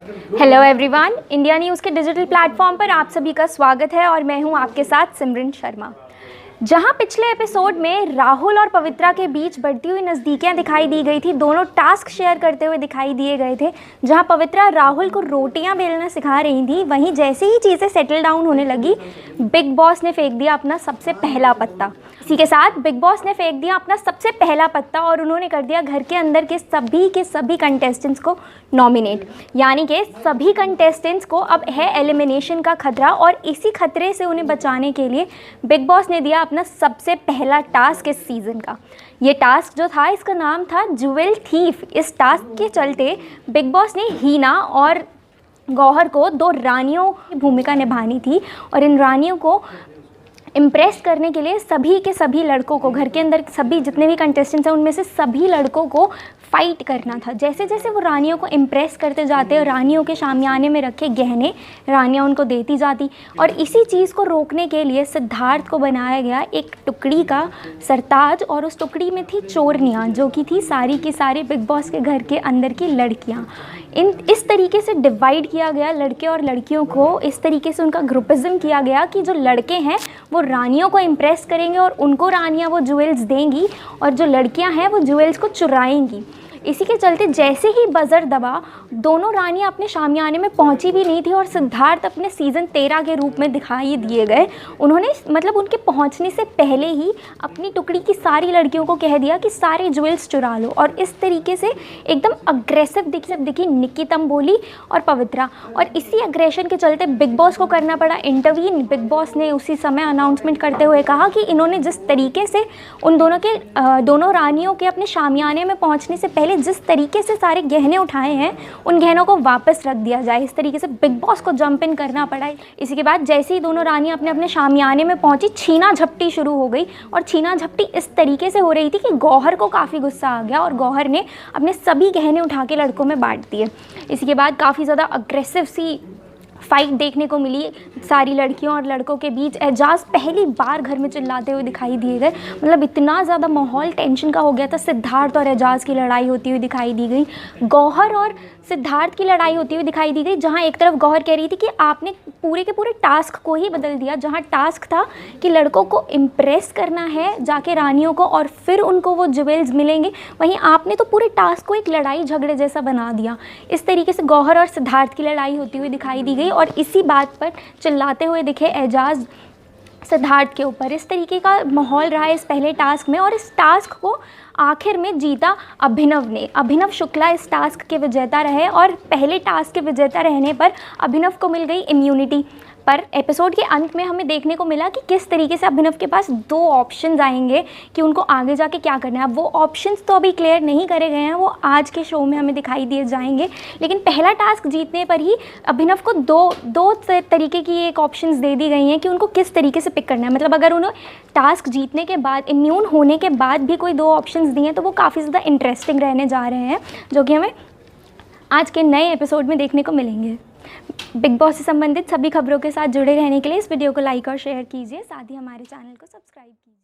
Hello everyone, India news के digital platform पर आप सभी का स्वागत है और मैं हूं आपके साथ सिमरन शर्मा। जहां पिछले एपिसोड में राहुल और पवित्रा के बीच बढ़ती हुई नज़दीकियां दिखाई दी गई थी, दोनों टास्क शेयर करते हुए दिखाई दिए गए थे। जहां पवित्रा राहुल को रोटियां बेलना सिखा रही थी, वहीं जैसे ही चीज़ें सेटल डाउन होने लगी, बिग बॉस ने फेंक दिया अपना सबसे पहला पत्ता। इसी के साथ बिग बॉस ने फेंक दिया अपना सबसे पहला पत्ता और उन्होंने कर दिया घर के अंदर के सभी कंटेस्टेंट्स को नॉमिनेट। यानी कि सभी कंटेस्टेंट्स को अब है एलिमिनेशन का खतरा और इसी खतरे से उन्हें बचाने के लिए बिग बॉस ने दिया अपना सबसे पहला टास्क इस सीज़न का। ये टास्क जो था, इसका नाम था ज्वेल थीफ। इस टास्क के चलते बिग बॉस ने हीना और गौहर को दो रानियों की भूमिका निभानी थी और इन रानियों को इम्प्रेस करने के लिए सभी के सभी लड़कों को, घर के अंदर सभी जितने भी कंटेस्टेंट्स हैं उनमें से सभी लड़कों को फाइट करना था। जैसे जैसे वो रानियों को इम्प्रेस करते जाते और रानियों के शामियाने में रखे गहने रानियां उनको देती जाती और इसी चीज़ को रोकने के लिए सिद्धार्थ को बनाया गया एक टुकड़ी का सरताज और उस टुकड़ी में थी चोरनियाँ, जो कि थी सारी की सारी बिग बॉस के घर के अंदर की लड़कियाँ। इस तरीके से डिवाइड किया गया लड़के और लड़कियों को, इस तरीके से उनका ग्रुपिज़म किया गया कि जो लड़के हैं वो रानियों को इम्प्रेस करेंगे और उनको रानियां वो ज्वेल्स देंगी और जो लड़कियां हैं वो ज्वेल्स को चुराएंगी। इसी के चलते जैसे ही बज़र दबा, दोनों रानियां अपने शामियाने में पहुंची भी नहीं थी और सिद्धार्थ अपने सीज़न 13 के रूप में दिखाई दिए गए। उन्होंने मतलब उनके पहुंचने से पहले ही अपनी टुकड़ी की सारी लड़कियों को कह दिया कि सारे ज्वेल्स चुरा लो और इस तरीके से एकदम अग्रेसिव दिखी निक्की तंबोली और पवित्रा। और इसी अग्रेशन के चलते बिग बॉस को करना पड़ा इंटरवीन। बिग बॉस ने उसी समय अनाउंसमेंट करते हुए कहा कि इन्होंने जिस तरीके से उन दोनों रानियों के अपने शामियाने में पहुँचने से पहले जिस तरीके से सारे गहने उठाए हैं, उन गहनों को वापस रख दिया जाए। इस तरीके से बिग बॉस को जंप इन करना पड़ा। इसी के बाद जैसे ही दोनों रानियां अपने अपने शामियाने में पहुंची, छीना झपटी शुरू हो गई और छीना झपटी इस तरीके से हो रही थी कि गौहर को काफ़ी गुस्सा आ गया और गौहर ने अपने सभी गहने उठा के लड़कों में बांट दिए। इसी के बाद काफ़ी ज़्यादा अग्रेसिव सी फाइट देखने को मिली सारी लड़कियों और लड़कों के बीच। एजाज पहली बार घर में चिल्लाते हुए दिखाई दिए गए। मतलब इतना ज़्यादा माहौल टेंशन का हो गया था। सिद्धार्थ और एजाज की लड़ाई होती हुई दिखाई दी गई, गौहर और सिद्धार्थ की लड़ाई होती हुई दिखाई दी गई, जहां एक तरफ गौहर कह रही थी कि आपने पूरे के पूरे टास्क को ही बदल दिया। जहां टास्क था कि लड़कों को इम्प्रेस करना है जाके रानियों को और फिर उनको वो ज्वेल्स मिलेंगे, वहीं आपने तो पूरे टास्क को एक लड़ाई झगड़े जैसा बना दिया। इस तरीके से गौहर और सिद्धार्थ की लड़ाई होती हुई दिखाई दी गई और इसी बात पर चिल्लाते हुए दिखे एजाज सिद्धार्थ के ऊपर। इस तरीके का माहौल रहा इस पहले टास्क में और इस टास्क को आखिर में जीता अभिनव ने। अभिनव शुक्ला इस टास्क के विजेता रहे और पहले टास्क के विजेता रहने पर अभिनव को मिल गई इम्यूनिटी। पर एपिसोड के अंत में हमें देखने को मिला कि किस तरीके से अभिनव के पास दो ऑप्शंस आएंगे कि उनको आगे जाके क्या करना है। अब वो ऑप्शंस तो अभी क्लियर नहीं करे गए हैं, वो आज के शो में हमें दिखाई दिए जाएंगे। लेकिन पहला टास्क जीतने पर ही अभिनव को दो तरीके की एक ऑप्शंस दे दी गई हैं कि उनको किस तरीके से पिक करना है। मतलब अगर उन्हें टास्क जीतने के बाद, इम्यून होने के बाद भी कोई दो ऑप्शंस दिए हैं तो वो काफ़ी ज़्यादा इंटरेस्टिंग रहने जा रहे हैं, जो कि हमें आज के नए एपिसोड में देखने को मिलेंगे। बिग बॉस से संबंधित सभी खबरों के साथ जुड़े रहने के लिए इस वीडियो को लाइक और शेयर कीजिए, साथ ही हमारे चैनल को सब्सक्राइब कीजिए।